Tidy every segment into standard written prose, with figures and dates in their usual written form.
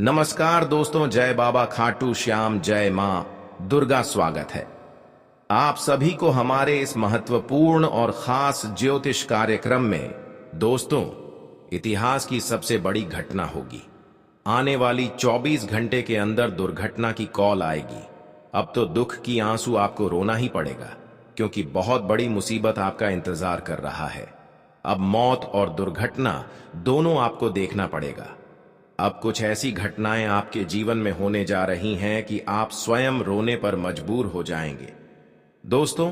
नमस्कार दोस्तों, जय बाबा खाटू श्याम, जय मां दुर्गा। स्वागत है आप सभी को हमारे इस महत्वपूर्ण और खास ज्योतिष कार्यक्रम में। दोस्तों, इतिहास की सबसे बड़ी घटना होगी। आने वाली 24 घंटे के अंदर दुर्घटना की कॉल आएगी। अब तो दुख की आंसू आपको रोना ही पड़ेगा, क्योंकि बहुत बड़ी मुसीबत आपका इंतजार कर रहा है। अब मौत और दुर्घटना दोनों आपको देखना पड़ेगा। अब कुछ ऐसी घटनाएं आपके जीवन में होने जा रही हैं कि आप स्वयं रोने पर मजबूर हो जाएंगे। दोस्तों,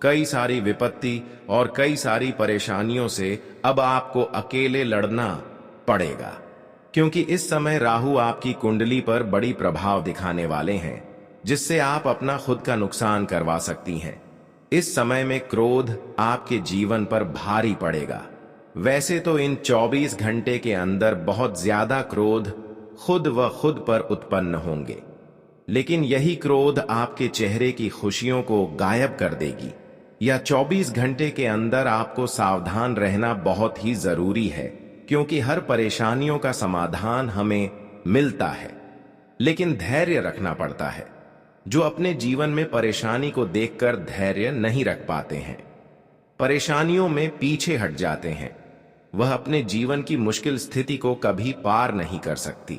कई सारी विपत्ति और कई सारी परेशानियों से अब आपको अकेले लड़ना पड़ेगा, क्योंकि इस समय राहु आपकी कुंडली पर बड़ी प्रभाव दिखाने वाले हैं, जिससे आप अपना खुद का नुकसान करवा सकती हैं। इस समय में क्रोध आपके जीवन पर भारी पड़ेगा। वैसे तो इन 24 घंटे के अंदर बहुत ज्यादा क्रोध खुद व खुद पर उत्पन्न होंगे, लेकिन यही क्रोध आपके चेहरे की खुशियों को गायब कर देगी। या 24 घंटे के अंदर आपको सावधान रहना बहुत ही जरूरी है, क्योंकि हर परेशानियों का समाधान हमें मिलता है, लेकिन धैर्य रखना पड़ता है। जो अपने जीवन में परेशानी को देखकर धैर्य नहीं रख पाते हैं, परेशानियों में पीछे हट जाते हैं, वह अपने जीवन की मुश्किल स्थिति को कभी पार नहीं कर सकती।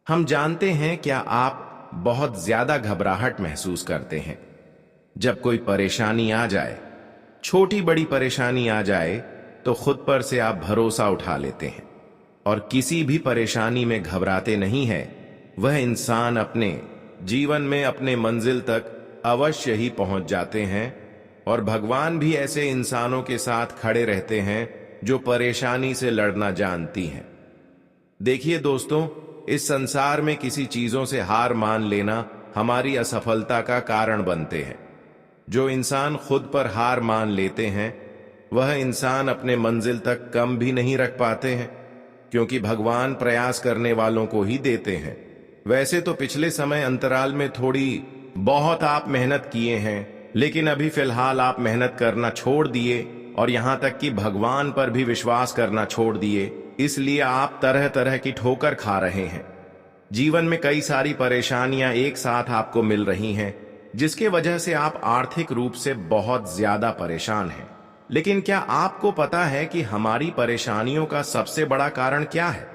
हम जानते हैं, क्या आप बहुत ज्यादा घबराहट महसूस करते हैं जब कोई परेशानी आ जाए? छोटी बड़ी परेशानी आ जाए तो खुद पर से आप भरोसा उठा लेते हैं और किसी भी परेशानी में घबराते नहीं है। वह इंसान अपने जीवन में अपने मंजिल तक अवश्य ही पहुंच जाते हैं, और भगवान भी ऐसे इंसानों के साथ खड़े रहते हैं जो परेशानी से लड़ना जानती हैं। देखिए दोस्तों, इस संसार में किसी चीजों से हार मान लेना हमारी असफलता का कारण बनते हैं। जो इंसान खुद पर हार मान लेते हैं, वह इंसान अपने मंजिल तक कम भी नहीं रख पाते हैं, क्योंकि भगवान प्रयास करने वालों को ही देते हैं। वैसे तो पिछले समय अंतराल में थोड़ी बहुत आप मेहनत किए हैं, लेकिन अभी फिलहाल आप मेहनत करना छोड़ दिए और यहां तक कि भगवान पर भी विश्वास करना छोड़ दिए। इसलिए आप तरह तरह की ठोकर खा रहे हैं। जीवन में कई सारी परेशानियां एक साथ आपको मिल रही हैं, जिसके वजह से आप आर्थिक रूप से बहुत ज्यादा परेशान हैं। लेकिन क्या आपको पता है कि हमारी परेशानियों का सबसे बड़ा कारण क्या है?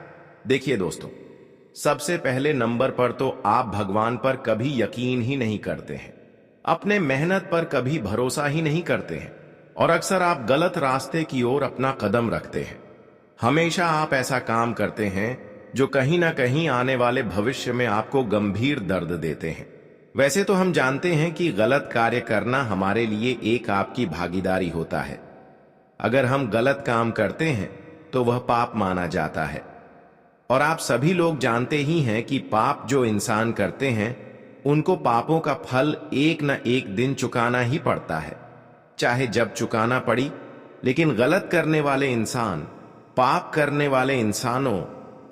देखिए दोस्तों, सबसे पहले नंबर पर तो आप भगवान पर कभी यकीन ही नहीं करते हैं, अपने मेहनत पर कभी भरोसा ही नहीं करते हैं, और अक्सर आप गलत रास्ते की ओर अपना कदम रखते हैं। हमेशा आप ऐसा काम करते हैं जो कहीं ना कहीं आने वाले भविष्य में आपको गंभीर दर्द देते हैं। वैसे तो हम जानते हैं कि गलत कार्य करना हमारे लिए एक आपकी भागीदारी होता है। अगर हम गलत काम करते हैं तो वह पाप माना जाता है, और आप सभी लोग जानते ही हैं कि पाप जो इंसान करते हैं, उनको पापों का फल एक न एक दिन चुकाना ही पड़ता है, चाहे जब चुकाना पड़ी। लेकिन गलत करने वाले इंसान, पाप करने वाले इंसानों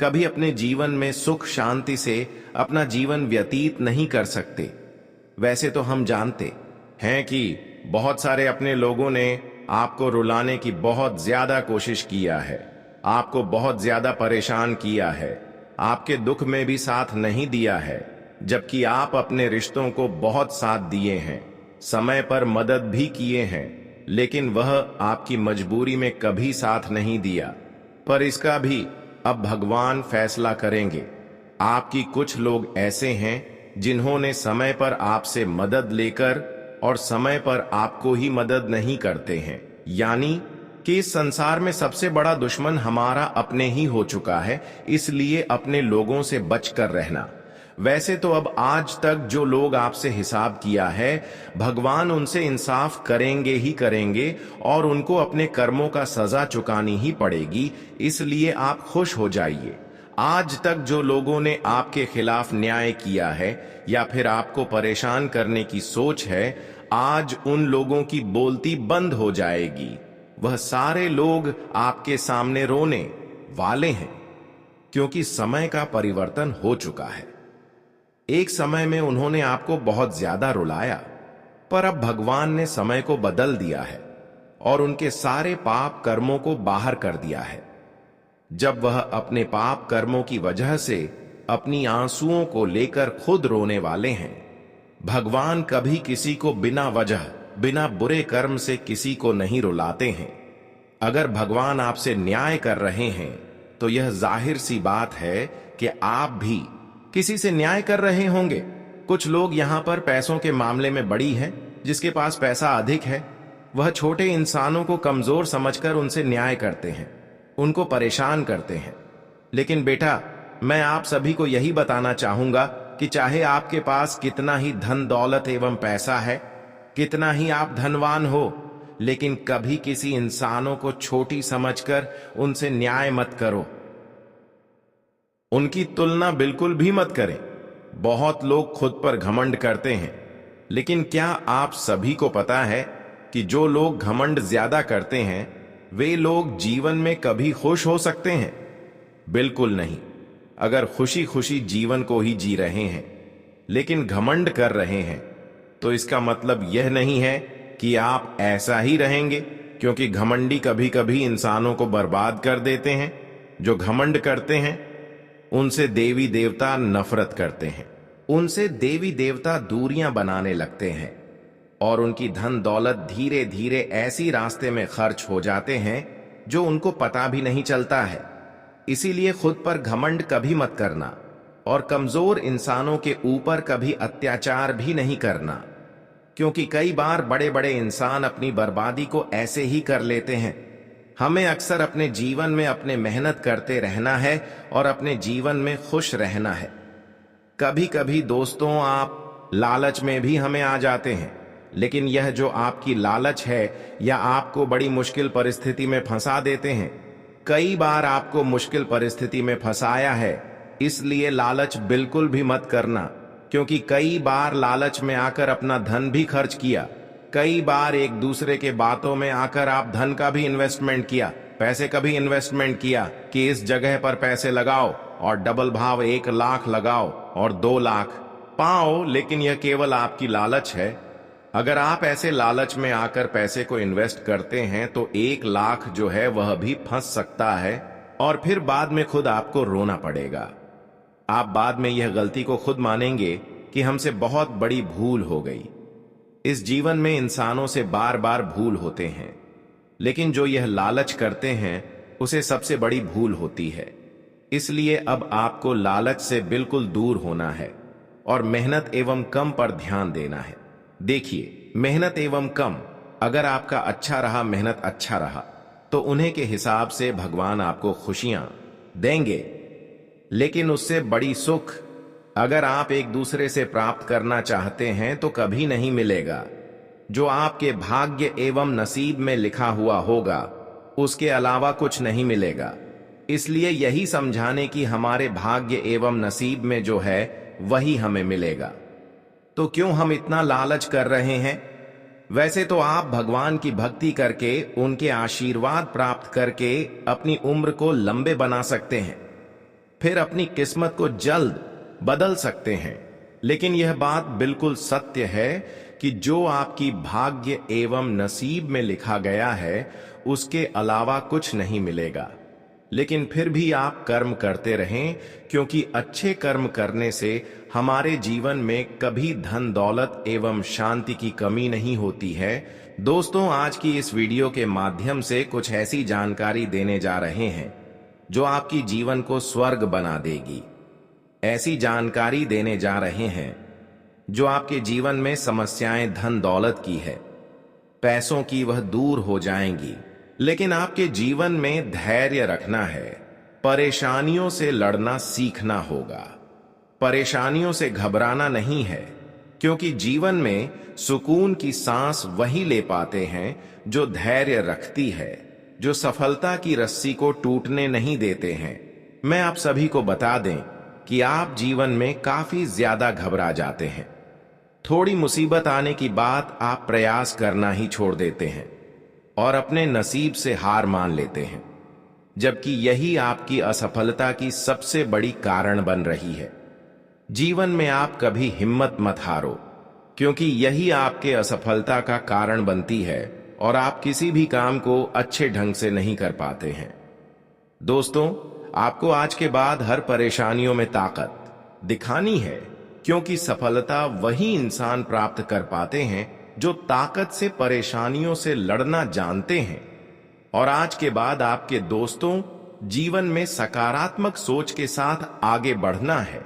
कभी अपने जीवन में सुख शांति से अपना जीवन व्यतीत नहीं कर सकते। वैसे तो हम जानते हैं कि बहुत सारे अपने लोगों ने आपको रुलाने की बहुत ज्यादा कोशिश किया है, आपको बहुत ज्यादा परेशान किया है, आपके दुख में भी साथ नहीं दिया है, जबकि आप अपने रिश्तों को बहुत साथ दिए हैं, समय पर मदद भी किए हैं, लेकिन वह आपकी मजबूरी में कभी साथ नहीं दिया। पर इसका भी अब भगवान फैसला करेंगे। आपकी कुछ लोग ऐसे हैं जिन्होंने समय पर आपसे मदद लेकर और समय पर आपको ही मदद नहीं करते हैं। यानी कि इस संसार में सबसे बड़ा दुश्मन हमारा अपने ही हो चुका है, इसलिए अपने लोगों से बचकर रहना। वैसे तो अब आज तक जो लोग आपसे हिसाब किया है, भगवान उनसे इंसाफ करेंगे ही करेंगे, और उनको अपने कर्मों का सजा चुकानी ही पड़ेगी। इसलिए आप खुश हो जाइए। आज तक जो लोगों ने आपके खिलाफ न्याय किया है या फिर आपको परेशान करने की सोच है, आज उन लोगों की बोलती बंद हो जाएगी। वह सारे लोग आपके सामने रोने वाले हैं, क्योंकि समय का परिवर्तन हो चुका है। एक समय में उन्होंने आपको बहुत ज्यादा रुलाया, पर अब भगवान ने समय को बदल दिया है और उनके सारे पाप कर्मों को बाहर कर दिया है। जब वह अपने पाप कर्मों की वजह से अपनी आंसुओं को लेकर खुद रोने वाले हैं। भगवान कभी किसी को बिना वजह, बिना बुरे कर्म से किसी को नहीं रुलाते हैं। अगर भगवान आपसे न्याय कर रहे हैं तो यह जाहिर सी बात है कि आप भी किसी से न्याय कर रहे होंगे। कुछ लोग यहां पर पैसों के मामले में बड़ी हैं, जिसके पास पैसा अधिक है वह छोटे इंसानों को कमजोर समझकर उनसे न्याय करते हैं, उनको परेशान करते हैं। लेकिन बेटा, मैं आप सभी को यही बताना चाहूंगा कि चाहे आपके पास कितना ही धन दौलत एवं पैसा है, कितना ही आप धनवान हो, लेकिन कभी किसी इंसानों को छोटी समझकर उनसे न्याय मत करो। उनकी तुलना बिल्कुल भी मत करें। बहुत लोग खुद पर घमंड करते हैं, लेकिन क्या आप सभी को पता है कि जो लोग घमंड ज्यादा करते हैं वे लोग जीवन में कभी खुश हो सकते हैं? बिल्कुल नहीं। अगर खुशी खुशी जीवन को ही जी रहे हैं लेकिन घमंड कर रहे हैं तो इसका मतलब यह नहीं है कि आप ऐसा ही रहेंगे, क्योंकि घमंडी कभी कभी इंसानों को बर्बाद कर देते हैं। जो घमंड करते हैं उनसे देवी देवता नफरत करते हैं, उनसे देवी देवता दूरियां बनाने लगते हैं और उनकी धन दौलत धीरे धीरे ऐसी रास्ते में खर्च हो जाते हैं जो उनको पता भी नहीं चलता है। इसीलिए खुद पर घमंड कभी मत करना और कमजोर इंसानों के ऊपर कभी अत्याचार भी नहीं करना, क्योंकि कई बार बड़े बड़े इंसान अपनी बर्बादी को ऐसे ही कर लेते हैं। हमें अक्सर अपने जीवन में अपने मेहनत करते रहना है और अपने जीवन में खुश रहना है। कभी कभी दोस्तों आप लालच में भी हमें आ जाते हैं, लेकिन यह जो आपकी लालच है या आपको बड़ी मुश्किल परिस्थिति में फंसा देते हैं। कई बार आपको मुश्किल परिस्थिति में फंसाया है, इसलिए लालच बिल्कुल भी मत करना, क्योंकि कई बार लालच में आकर अपना धन भी खर्च किया। कई बार एक दूसरे के बातों में आकर आप धन का भी इन्वेस्टमेंट किया, पैसे का भी इन्वेस्टमेंट किया कि इस जगह पर पैसे लगाओ और डबल भाव 1 लाख लगाओ और 2 लाख पाओ, लेकिन यह केवल आपकी लालच है। अगर आप ऐसे लालच में आकर पैसे को इन्वेस्ट करते हैं तो 1 लाख जो है वह भी फंस सकता है और फिर बाद में खुद आपको रोना पड़ेगा। आप बाद में यह गलती को खुद मानेंगे कि हमसे बहुत बड़ी भूल हो गई। इस जीवन में इंसानों से बार बार भूल होते हैं, लेकिन जो यह लालच करते हैं उसे सबसे बड़ी भूल होती है। इसलिए अब आपको लालच से बिल्कुल दूर होना है और मेहनत एवं कम पर ध्यान देना है। देखिए, मेहनत एवं कम, अगर आपका अच्छा रहा, मेहनत अच्छा रहा, तो उन्हीं के हिसाब से भगवान आपको खुशियां देंगे। लेकिन उससे बड़ी सुख अगर आप एक दूसरे से प्राप्त करना चाहते हैं तो कभी नहीं मिलेगा। जो आपके भाग्य एवं नसीब में लिखा हुआ होगा उसके अलावा कुछ नहीं मिलेगा। इसलिए यही समझाने कि हमारे भाग्य एवं नसीब में जो है वही हमें मिलेगा। तो क्यों हम इतना लालच कर रहे हैं? वैसे तो आप भगवान की भक्ति करके, उनके आशीर्वाद प्राप्त करके अपनी उम्र को लंबे बना सकते हैं, फिर अपनी किस्मत को जल्द बदल सकते हैं। लेकिन यह बात बिल्कुल सत्य है कि जो आपकी भाग्य एवं नसीब में लिखा गया है उसके अलावा कुछ नहीं मिलेगा। लेकिन फिर भी आप कर्म करते रहें, क्योंकि अच्छे कर्म करने से हमारे जीवन में कभी धन दौलत एवं शांति की कमी नहीं होती है। दोस्तों, आज की इस वीडियो के माध्यम से कुछ ऐसी जानकारी देने जा रहे हैं जो आपकी जीवन को स्वर्ग बना देगी। ऐसी जानकारी देने जा रहे हैं जो आपके जीवन में समस्याएं धन दौलत की है, पैसों की, वह दूर हो जाएंगी। लेकिन आपके जीवन में धैर्य रखना है, परेशानियों से लड़ना सीखना होगा। परेशानियों से घबराना नहीं है, क्योंकि जीवन में सुकून की सांस वही ले पाते हैं जो धैर्य रखती है, जो सफलता की रस्सी को टूटने नहीं देते हैं। मैं आप सभी को बता दें कि आप जीवन में काफी ज्यादा घबरा जाते हैं। थोड़ी मुसीबत आने की बात आप प्रयास करना ही छोड़ देते हैं और अपने नसीब से हार मान लेते हैं, जबकि यही आपकी असफलता की सबसे बड़ी कारण बन रही है। जीवन में आप कभी हिम्मत मत हारो, क्योंकि यही आपके असफलता का कारण बनती है और आप किसी भी काम को अच्छे ढंग से नहीं कर पाते हैं। दोस्तों, आपको आज के बाद हर परेशानियों में ताकत दिखानी है, क्योंकि सफलता वही इंसान प्राप्त कर पाते हैं जो ताकत से परेशानियों से लड़ना जानते हैं। और आज के बाद आपके दोस्तों, जीवन में सकारात्मक सोच के साथ आगे बढ़ना है।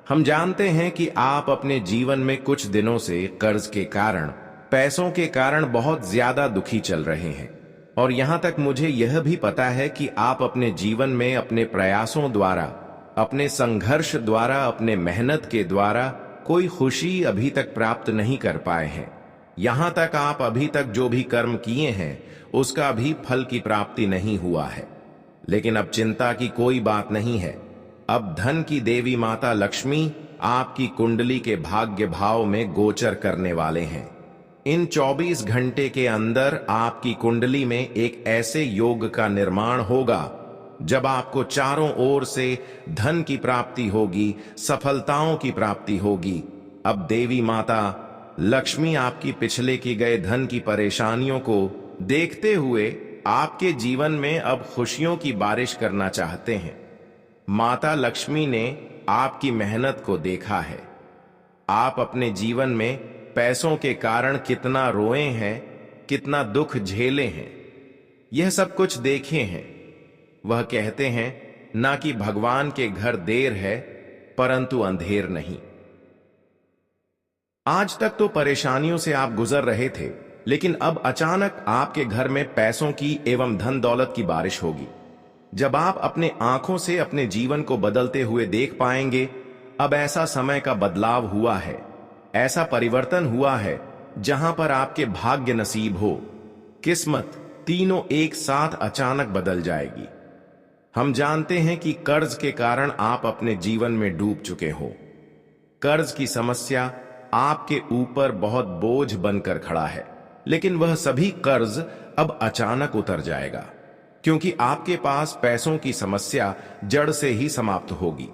हम जानते हैं कि आप अपने जीवन में कुछ दिनों से कर्ज के कारण, पैसों के कारण बहुत ज्यादा दुखी चल रहे हैं। और यहां तक मुझे यह भी पता है कि आप अपने जीवन में अपने प्रयासों द्वारा, अपने संघर्ष द्वारा, अपने मेहनत के द्वारा कोई खुशी अभी तक प्राप्त नहीं कर पाए हैं। यहां तक आप अभी तक जो भी कर्म किए हैं उसका भी फल की प्राप्ति नहीं हुआ है। लेकिन अब चिंता की कोई बात नहीं है। अब धन की देवी माता लक्ष्मी आपकी कुंडली के भाग्य भाव में गोचर करने वाले हैं। इन 24 घंटे के अंदर आपकी कुंडली में एक ऐसे योग का निर्माण होगा जब आपको चारों ओर से धन की प्राप्ति होगी, सफलताओं की प्राप्ति होगी। अब देवी माता लक्ष्मी आपकी पिछले की गए धन की परेशानियों को देखते हुए आपके जीवन में अब खुशियों की बारिश करना चाहते हैं। माता लक्ष्मी ने आपकी मेहनत को देखा है। आप अपने जीवन में पैसों के कारण कितना रोए हैं, कितना दुख झेले हैं, यह सब कुछ देखे हैं। वह कहते हैं ना कि भगवान के घर देर है परंतु अंधेर नहीं। आज तक तो परेशानियों से आप गुजर रहे थे, लेकिन अब अचानक आपके घर में पैसों की एवं धन दौलत की बारिश होगी। जब आप अपने आंखों से अपने जीवन को बदलते हुए देख पाएंगे, अब ऐसा समय का बदलाव हुआ है, ऐसा परिवर्तन हुआ है जहां पर आपके भाग्य नसीब हो, किस्मत तीनों एक साथ अचानक बदल जाएगी। हम जानते हैं कि कर्ज के कारण आप अपने जीवन में डूब चुके हो। कर्ज की समस्या आपके ऊपर बहुत बोझ बनकर खड़ा है, लेकिन वह सभी कर्ज अब अचानक उतर जाएगा, क्योंकि आपके पास पैसों की समस्या जड़ से ही समाप्त होगी।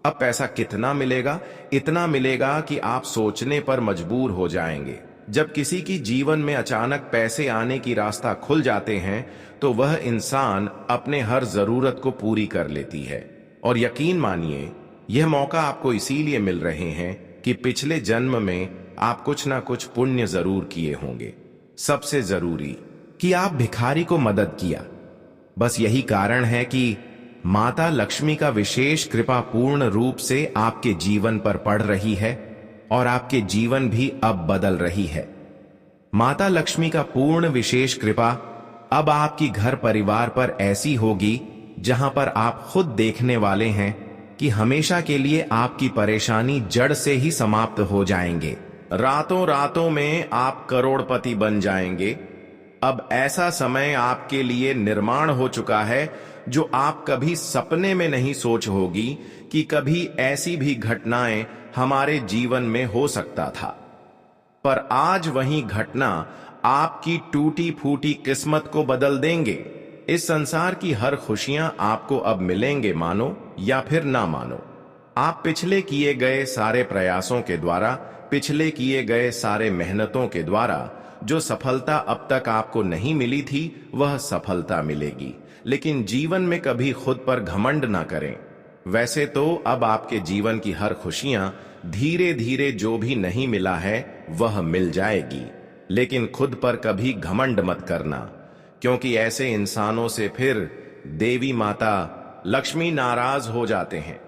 अब पैसा कितना मिलेगा? इतना मिलेगा कि आप सोचने पर मजबूर हो जाएंगे। जब किसी की जीवन में अचानक पैसे आने की रास्ता खुल जाते हैं तो वह इंसान अपने हर जरूरत को पूरी कर लेती है। और यकीन मानिए, यह मौका आपको इसीलिए मिल रहे हैं कि पिछले जन्म में आप कुछ ना कुछ पुण्य जरूर किए होंगे। सबसे जरूरी कि आप भिखारी को मदद किया। बस यही कारण है कि माता लक्ष्मी का विशेष कृपा पूर्ण रूप से आपके जीवन पर पड़ रही है और आपके जीवन भी अब बदल रही है। माता लक्ष्मी का पूर्ण विशेष कृपा अब आपकी घर परिवार पर ऐसी होगी जहां पर आप खुद देखने वाले हैं कि हमेशा के लिए आपकी परेशानी जड़ से ही समाप्त हो जाएंगे। रातों रातों में आप करोड़पति बन जाएंगे। अब ऐसा समय आपके लिए निर्माण हो चुका है जो आप कभी सपने में नहीं सोच होगी कि कभी ऐसी भी घटनाएं हमारे जीवन में हो सकता था। पर आज वही घटना आपकी टूटी फूटी किस्मत को बदल देंगे। इस संसार की हर खुशियां आपको अब मिलेंगे, मानो या फिर ना मानो। आप पिछले किए गए सारे प्रयासों के द्वारा, पिछले किए गए सारे मेहनतों के द्वारा जो सफलता अब तक आपको नहीं मिली थी, वह सफलता मिलेगी। लेकिन जीवन में कभी खुद पर घमंड ना करें। वैसे तो अब आपके जीवन की हर खुशियां धीरे धीरे जो भी नहीं मिला है वह मिल जाएगी, लेकिन खुद पर कभी घमंड मत करना, क्योंकि ऐसे इंसानों से फिर देवी माता लक्ष्मी नाराज हो जाते हैं।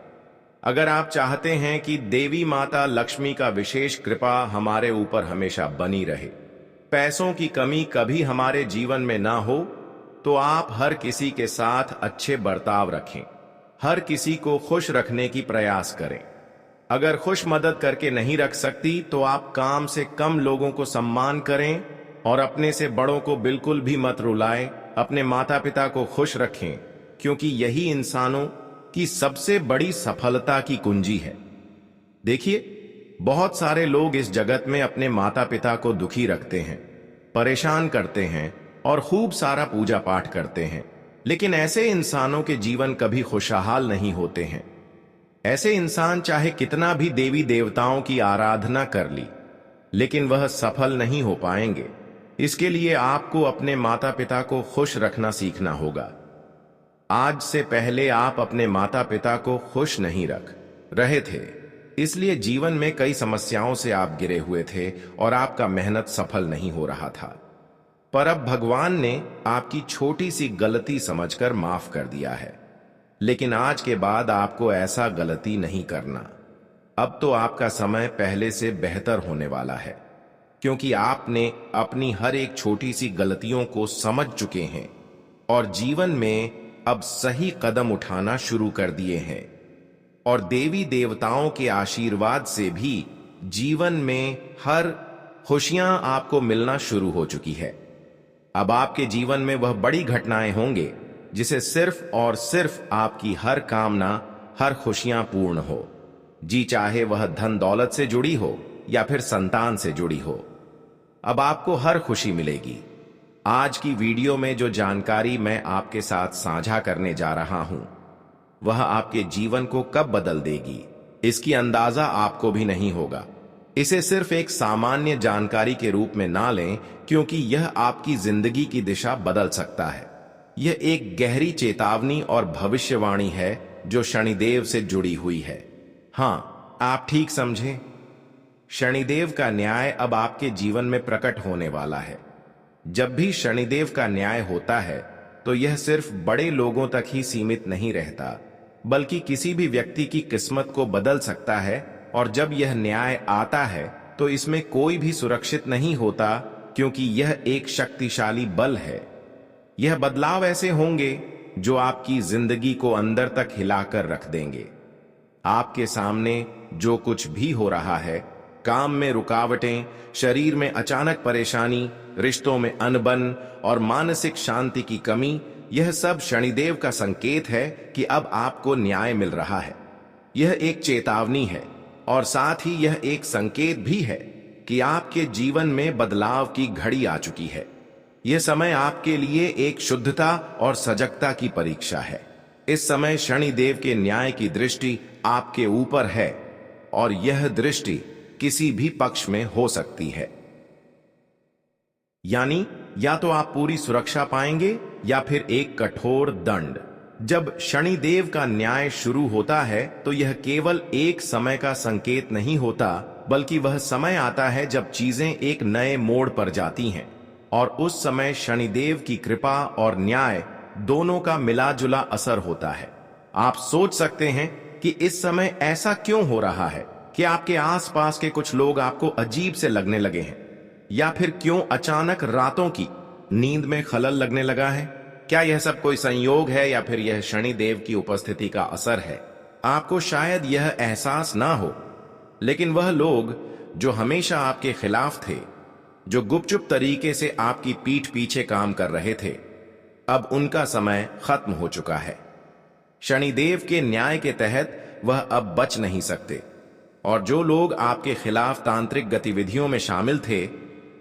अगर आप चाहते हैं कि देवी माता लक्ष्मी का विशेष कृपा हमारे ऊपर हमेशा बनी रहे, पैसों की कमी कभी हमारे जीवन में ना हो, तो आप हर किसी के साथ अच्छे बर्ताव रखें, हर किसी को खुश रखने की प्रयास करें। अगर खुश मदद करके नहीं रख सकती तो आप कम से कम लोगों को सम्मान करें और अपने से बड़ों को बिल्कुल भी मत रुलाएं। अपने माता पिता को खुश रखें, क्योंकि यही इंसानों की सबसे बड़ी सफलता की कुंजी है। देखिए, बहुत सारे लोग इस जगत में अपने माता पिता को दुखी रखते हैं, परेशान करते हैं और खूब सारा पूजा पाठ करते हैं, लेकिन ऐसे इंसानों के जीवन कभी खुशहाल नहीं होते हैं। ऐसे इंसान चाहे कितना भी देवी देवताओं की आराधना कर ली, लेकिन वह सफल नहीं हो पाएंगे। इसके लिए आपको अपने माता पिता को खुश रखना सीखना होगा। आज से पहले आप अपने माता पिता को खुश नहीं रख रहे थे, इसलिए जीवन में कई समस्याओं से आप गिरे हुए थे और आपका मेहनत सफल नहीं हो रहा था। पर अब भगवान ने आपकी छोटी सी गलती समझकर माफ कर दिया है। लेकिन आज के बाद आपको ऐसा गलती नहीं करना। अब तो आपका समय पहले से बेहतर होने वाला है, क्योंकि आपने अपनी हर एक छोटी सी गलतियों को समझ चुके हैं और जीवन में अब सही कदम उठाना शुरू कर दिए हैं। और देवी देवताओं के आशीर्वाद से भी जीवन में हर खुशियां आपको मिलना शुरू हो चुकी है। अब आपके जीवन में वह बड़ी घटनाएं होंगे जिसे सिर्फ और सिर्फ आपकी हर कामना, हर खुशियां पूर्ण हो, जी चाहे वह धन दौलत से जुड़ी हो या फिर संतान से जुड़ी हो। अब आपको हर खुशी मिलेगी। आज की वीडियो में जो जानकारी मैं आपके साथ साझा करने जा रहा हूं, वह आपके जीवन को कब बदल देगी, इसकी अंदाजा आपको भी नहीं होगा। इसे सिर्फ एक सामान्य जानकारी के रूप में ना लें, क्योंकि यह आपकी जिंदगी की दिशा बदल सकता है। यह एक गहरी चेतावनी और भविष्यवाणी है जो शनिदेव से जुड़ी हुई है। हां, आप ठीक समझे। शनिदेव का न्याय अब आपके जीवन में प्रकट होने वाला है। जब भी शनिदेव का न्याय होता है तो यह सिर्फ बड़े लोगों तक ही सीमित नहीं रहता, बल्कि किसी भी व्यक्ति की किस्मत को बदल सकता है। और जब यह न्याय आता है तो इसमें कोई भी सुरक्षित नहीं होता, क्योंकि यह एक शक्तिशाली बल है। यह बदलाव ऐसे होंगे जो आपकी जिंदगी को अंदर तक हिलाकर रख देंगे। आपके सामने जो कुछ भी हो रहा है, काम में रुकावटें, शरीर में अचानक परेशानी, रिश्तों में अनबन और मानसिक शांति की कमी, यह सब शनिदेव का संकेत है कि अब आपको न्याय मिल रहा है। यह एक चेतावनी है और साथ ही यह एक संकेत भी है कि आपके जीवन में बदलाव की घड़ी आ चुकी है। यह समय आपके लिए एक शुद्धता और सजगता की परीक्षा है। इस समय शनिदेव के न्याय की दृष्टि आपके ऊपर है और यह दृष्टि किसी भी पक्ष में हो सकती है। यानी या तो आप पूरी सुरक्षा पाएंगे या फिर एक कठोर दंड। जब शनिदेव का न्याय शुरू होता है तो यह केवल एक समय का संकेत नहीं होता, बल्कि वह समय आता है जब चीजें एक नए मोड़ पर जाती हैं। और उस समय शनिदेव की कृपा और न्याय दोनों का मिला जुला असर होता है। आप सोच सकते हैं कि इस समय ऐसा क्यों हो रहा है, कि आपके आसपास के कुछ लोग आपको अजीब से लगने लगे हैं, या फिर क्यों अचानक रातों की नींद में खलल लगने लगा है। क्या यह सब कोई संयोग है या फिर यह शनिदेव की उपस्थिति का असर है? आपको शायद यह एहसास ना हो, लेकिन वह लोग जो हमेशा आपके खिलाफ थे, जो गुपचुप तरीके से आपकी पीठ पीछे काम कर रहे थे, अब उनका समय खत्म हो चुका है। शनिदेव के न्याय के तहत वह अब बच नहीं सकते, और जो लोग आपके खिलाफ तांत्रिक गतिविधियों में शामिल थे,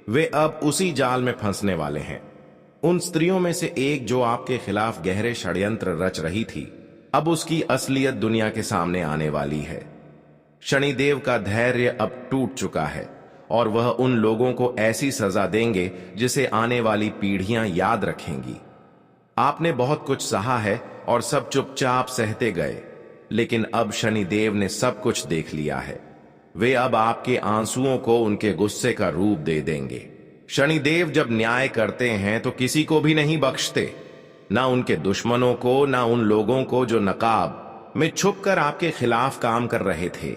वे अब उसी जाल में फंसने वाले हैं। उन स्त्रियों में से एक जो आपके खिलाफ गहरे षड्यंत्र रच रही थी, अब उसकी असलियत दुनिया के सामने आने वाली है। शनिदेव का धैर्य अब टूट चुका है और वह उन लोगों को ऐसी सजा देंगे जिसे आने वाली पीढ़ियां याद रखेंगी। आपने बहुत कुछ सहा है और सब चुपचाप सहते गए, लेकिन अब शनिदेव ने सब कुछ देख लिया है। वे अब आपके आंसुओं को उनके गुस्से का रूप दे देंगे। शनिदेव जब न्याय करते हैं तो किसी को भी नहीं बख्शते, ना उनके दुश्मनों को, ना उन लोगों को जो नकाब में छुपकर आपके खिलाफ काम कर रहे थे।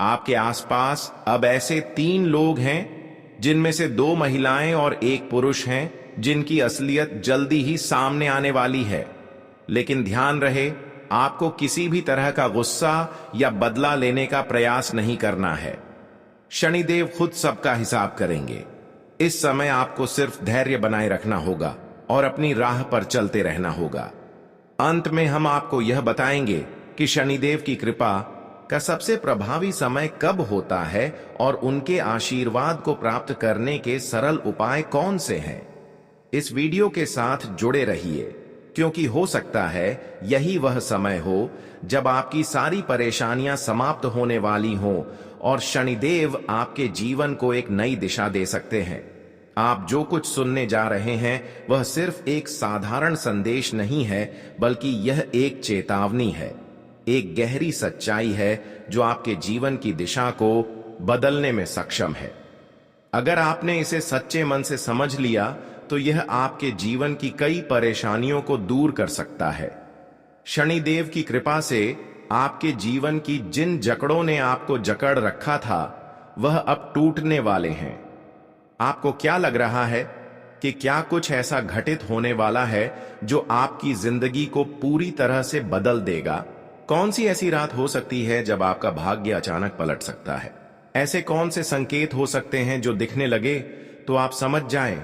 आपके आसपास अब ऐसे 3 लोग हैं, जिनमें से 2 महिलाएं और 1 पुरुष हैं, जिनकी असलियत जल्दी ही सामने आने वाली है। लेकिन ध्यान रहे, आपको किसी भी तरह का गुस्सा या बदला लेने का प्रयास नहीं करना है। शनिदेव खुद सबका हिसाब करेंगे। इस समय आपको सिर्फ धैर्य बनाए रखना होगा और अपनी राह पर चलते रहना होगा। अंत में हम आपको यह बताएंगे कि शनिदेव की कृपा का सबसे प्रभावी समय कब होता है और उनके आशीर्वाद को प्राप्त करने के सरल उपाय कौन से हैं। इस वीडियो के साथ जुड़े रहिए, क्योंकि हो सकता है यही वह समय हो जब आपकी सारी परेशानियां समाप्त होने वाली हों और शनिदेव आपके जीवन को एक नई दिशा दे सकते हैं। आप जो कुछ सुनने जा रहे हैं वह सिर्फ एक साधारण संदेश नहीं है, बल्कि यह एक चेतावनी है, एक गहरी सच्चाई है जो आपके जीवन की दिशा को बदलने में सक्षम है। अगर आपने इसे सच्चे मन से समझ लिया तो यह आपके जीवन की कई परेशानियों को दूर कर सकता है। शनिदेव की कृपा से आपके जीवन की जिन जकड़ों ने आपको जकड़ रखा था वह अब टूटने वाले हैं। आपको क्या लग रहा है कि क्या कुछ ऐसा घटित होने वाला है जो आपकी जिंदगी को पूरी तरह से बदल देगा? कौन सी ऐसी रात हो सकती है जब आपका भाग्य अचानक पलट सकता है? ऐसे कौन से संकेत हो सकते हैं जो दिखने लगे तो आप समझ जाएं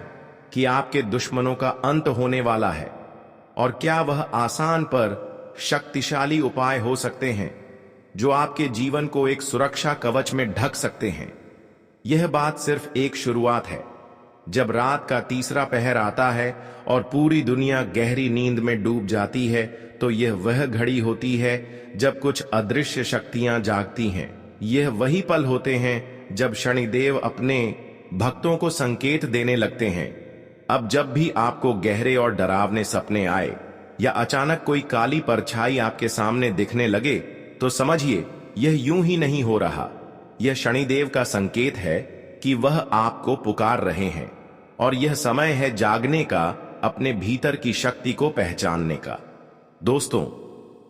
कि आपके दुश्मनों का अंत होने वाला है? और क्या वह आसान पर शक्तिशाली उपाय हो सकते हैं जो आपके जीवन को एक सुरक्षा कवच में ढक सकते हैं? यह बात सिर्फ एक शुरुआत है। जब रात का तीसरा पहर आता है और पूरी दुनिया गहरी नींद में डूब जाती है तो यह वह घड़ी होती है जब कुछ अदृश्य शक्तियां जागती हैं। यह वही पल होते हैं जब शनिदेव अपने भक्तों को संकेत देने लगते हैं। अब जब भी आपको गहरे और डरावने सपने आए या अचानक कोई काली परछाई आपके सामने दिखने लगे तो समझिए यह यूं ही नहीं हो रहा। यह शनिदेव का संकेत है कि वह आपको पुकार रहे हैं और यह समय है जागने का, अपने भीतर की शक्ति को पहचानने का। दोस्तों,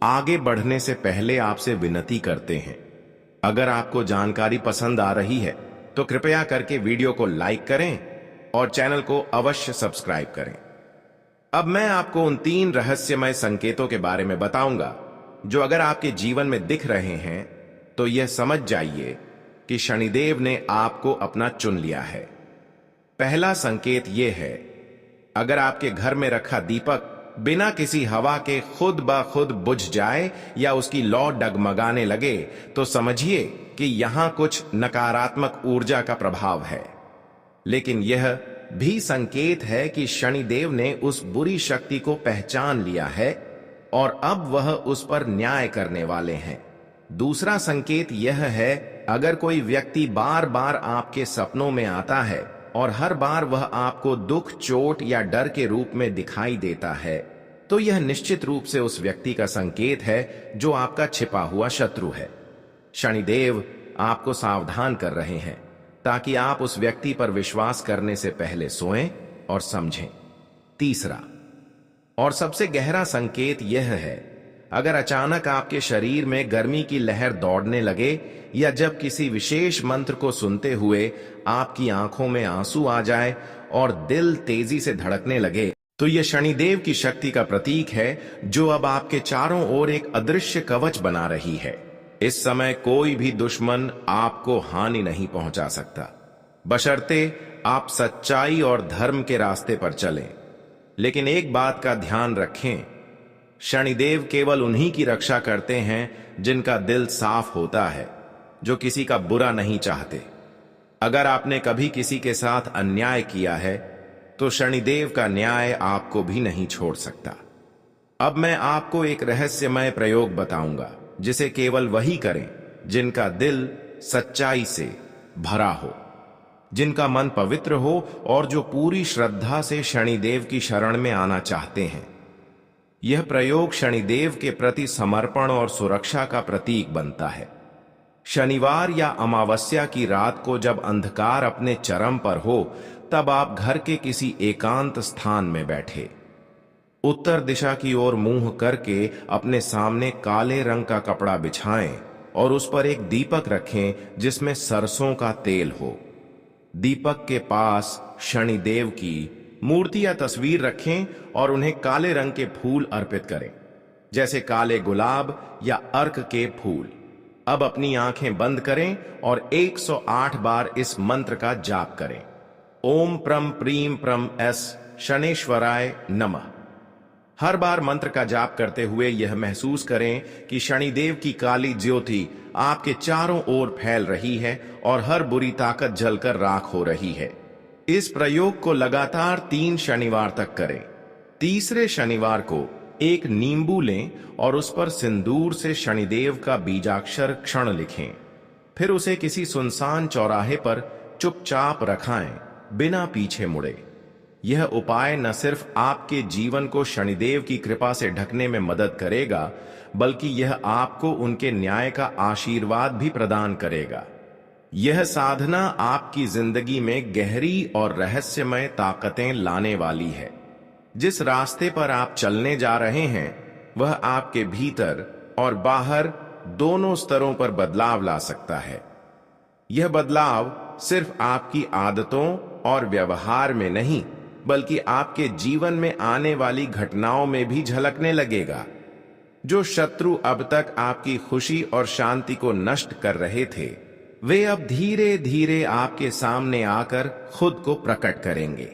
आगे बढ़ने से पहले आपसे विनती करते हैं, अगर आपको जानकारी पसंद आ रही है तो कृपया करके वीडियो को लाइक करें और चैनल को अवश्य सब्सक्राइब करें। अब मैं आपको उन 3 रहस्यमय संकेतों के बारे में बताऊंगा जो अगर आपके जीवन में दिख रहे हैं तो यह समझ जाइए कि शनिदेव ने आपको अपना चुन लिया है। पहला संकेत यह है, अगर आपके घर में रखा दीपक बिना किसी हवा के खुद ब खुद बुझ जाए या उसकी लौ डगमगाने लगे तो समझिए कि यहां कुछ नकारात्मक ऊर्जा का प्रभाव है। लेकिन यह भी संकेत है कि शनिदेव ने उस बुरी शक्ति को पहचान लिया है और अब वह उस पर न्याय करने वाले हैं। दूसरा संकेत यह है, अगर कोई व्यक्ति बार बार आपके सपनों में आता है और हर बार वह आपको दुख, चोट या डर के रूप में दिखाई देता है तो यह निश्चित रूप से उस व्यक्ति का संकेत है जो आपका छिपा हुआ शत्रु है। शनिदेव आपको सावधान कर रहे हैं ताकि आप उस व्यक्ति पर विश्वास करने से पहले सोएं और समझें। तीसरा और सबसे गहरा संकेत यह है, अगर अचानक आपके शरीर में गर्मी की लहर दौड़ने लगे या जब किसी विशेष मंत्र को सुनते हुए आपकी आंखों में आंसू आ जाए और दिल तेजी से धड़कने लगे तो यह शनिदेव की शक्ति का प्रतीक है जो अब आपके चारों ओर एक अदृश्य कवच बना रही है। इस समय कोई भी दुश्मन आपको हानि नहीं पहुंचा सकता, बशर्ते आप सच्चाई और धर्म के रास्ते पर चलें। लेकिन एक बात का ध्यान रखें, शनिदेव केवल उन्हीं की रक्षा करते हैं जिनका दिल साफ होता है, जो किसी का बुरा नहीं चाहते। अगर आपने कभी किसी के साथ अन्याय किया है तो शनिदेव का न्याय आपको भी नहीं छोड़ सकता। अब मैं आपको एक रहस्यमय प्रयोग बताऊंगा जिसे केवल वही करें जिनका दिल सच्चाई से भरा हो, जिनका मन पवित्र हो और जो पूरी श्रद्धा से शनिदेव की शरण में आना चाहते हैं। यह प्रयोग शनिदेव के प्रति समर्पण और सुरक्षा का प्रतीक बनता है। शनिवार या अमावस्या की रात को जब अंधकार अपने चरम पर हो तब आप घर के किसी एकांत स्थान में बैठे, उत्तर दिशा की ओर मुंह करके अपने सामने काले रंग का कपड़ा बिछाएं और उस पर एक दीपक रखें जिसमें सरसों का तेल हो। दीपक के पास शनिदेव की मूर्ति या तस्वीर रखें और उन्हें काले रंग के फूल अर्पित करें, जैसे काले गुलाब या अर्क के फूल। अब अपनी आंखें बंद करें और 108 बार इस मंत्र का जाप करें। ओम प्रम प्रीम प्रम एस शनेश्वराय नमः। हर बार मंत्र का जाप करते हुए यह महसूस करें कि शनिदेव की काली ज्योति आपके चारों ओर फैल रही है और हर बुरी ताकत जलकर राख हो रही है। इस प्रयोग को लगातार 3 शनिवार तक करें। तीसरे शनिवार को एक नींबू लें और उस पर सिंदूर से शनिदेव का बीजाक्षर क्षण लिखें। फिर उसे किसी सुनसान चौराहे पर चुपचाप रखाएं, बिना पीछे मुड़े। यह उपाय न सिर्फ आपके जीवन को शनिदेव की कृपा से ढकने में मदद करेगा, बल्कि यह आपको उनके न्याय का आशीर्वाद भी प्रदान करेगा। यह साधना आपकी जिंदगी में गहरी और रहस्यमय ताकतें लाने वाली है। जिस रास्ते पर आप चलने जा रहे हैं वह आपके भीतर और बाहर दोनों स्तरों पर बदलाव ला सकता है। यह बदलाव सिर्फ आपकी आदतों और व्यवहार में नहीं, बल्कि आपके जीवन में आने वाली घटनाओं में भी झलकने लगेगा। जो शत्रु अब तक आपकी खुशी और शांति को नष्ट कर रहे थे, वे अब धीरे धीरे आपके सामने आकर खुद को प्रकट करेंगे।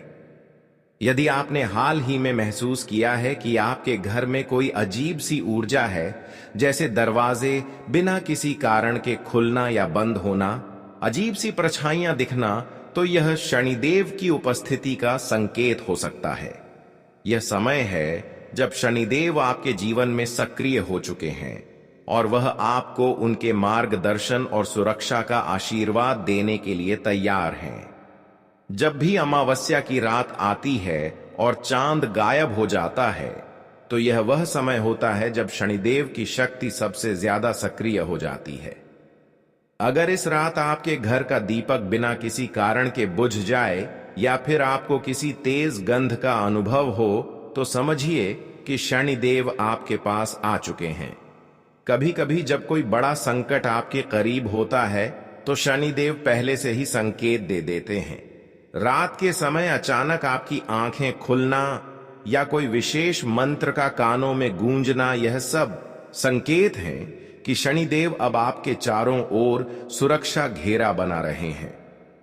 यदि आपने हाल ही में महसूस किया है कि आपके घर में कोई अजीब सी ऊर्जा है, जैसे दरवाजे बिना किसी कारण के खुलना या बंद होना, अजीब सी परछाइयां दिखना, तो यह शनिदेव की उपस्थिति का संकेत हो सकता है। यह समय है जब शनिदेव आपके जीवन में सक्रिय हो चुके हैं और वह आपको उनके मार्गदर्शन और सुरक्षा का आशीर्वाद देने के लिए तैयार हैं। जब भी अमावस्या की रात आती है और चांद गायब हो जाता है, तो यह वह समय होता है जब शनिदेव की शक्ति सबसे ज्यादा सक्रिय हो जाती है। अगर इस रात आपके घर का दीपक बिना किसी कारण के बुझ जाए या फिर आपको किसी तेज गंध का अनुभव हो, तो समझिए कि शनिदेव आपके पास आ चुके हैं। कभी कभी जब कोई बड़ा संकट आपके करीब होता है तो शनिदेव पहले से ही संकेत दे देते हैं। रात के समय अचानक आपकी आंखें खुलना या कोई विशेष मंत्र का कानों में गूंजना, यह सब संकेत हैं कि शनिदेव अब आपके चारों ओर सुरक्षा घेरा बना रहे हैं।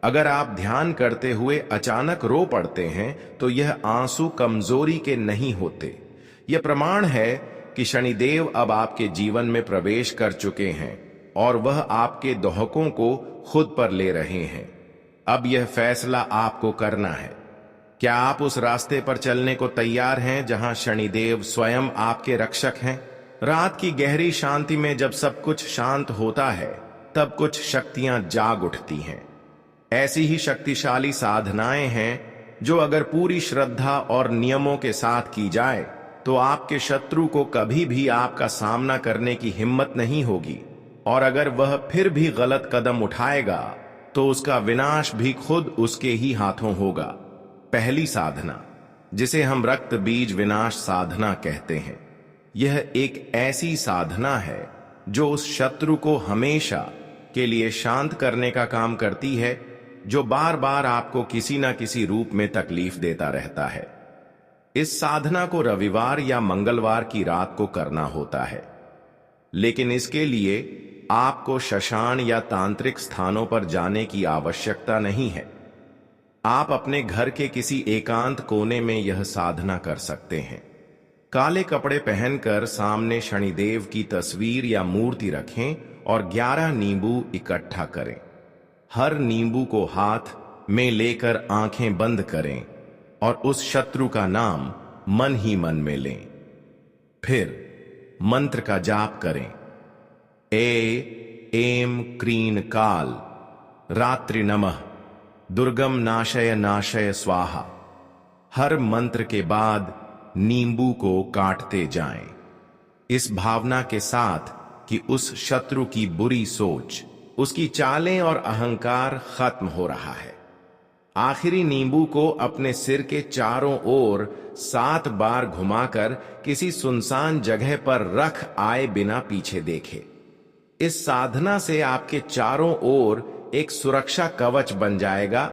अगर आप ध्यान करते हुए अचानक रो पड़ते हैं तो यह आंसू कमजोरी के नहीं होते। यह प्रमाण है कि शनिदेव अब आपके जीवन में प्रवेश कर चुके हैं और वह आपके दोहकों को खुद पर ले रहे हैं। अब यह फैसला आपको करना है। क्या आप उस रास्ते पर चलने को तैयार हैं जहां शनिदेव स्वयं आपके रक्षक हैं? रात की गहरी शांति में जब सब कुछ शांत होता है, तब कुछ शक्तियां जाग उठती हैं। ऐसी ही शक्तिशाली साधनाएं हैं जो अगर पूरी श्रद्धा और नियमों के साथ की जाए तो आपके शत्रु को कभी भी आपका सामना करने की हिम्मत नहीं होगी, और अगर वह फिर भी गलत कदम उठाएगा तो उसका विनाश भी खुद उसके ही हाथों होगा। पहली साधना, जिसे हम रक्त बीज विनाश साधना कहते हैं, यह एक ऐसी साधना है जो उस शत्रु को हमेशा के लिए शांत करने का काम करती है जो बार बार आपको किसी न किसी रूप में तकलीफ देता रहता है। इस साधना को रविवार या मंगलवार की रात को करना होता है, लेकिन इसके लिए आपको शशान या तांत्रिक स्थानों पर जाने की आवश्यकता नहीं है। आप अपने घर के किसी एकांत कोने में यह साधना कर सकते हैं। काले कपड़े पहनकर सामने शनिदेव की तस्वीर या मूर्ति रखें और 11 नींबू इकट्ठा करें। हर नींबू को हाथ में लेकर आंखें बंद करें और उस शत्रु का नाम मन ही मन में लें। फिर मंत्र का जाप करें। एम क्रीन काल रात्रि नमः दुर्गम नाशय नाशय स्वाहा। हर मंत्र के बाद नींबू को काटते जाएं, इस भावना के साथ कि उस शत्रु की बुरी सोच, उसकी चालें और अहंकार खत्म हो रहा है। आखिरी नींबू को अपने सिर के चारों ओर 7 बार घुमाकर किसी सुनसान जगह पर रख आए बिना पीछे देखे। इस साधना से आपके चारों ओर एक सुरक्षा कवच बन जाएगा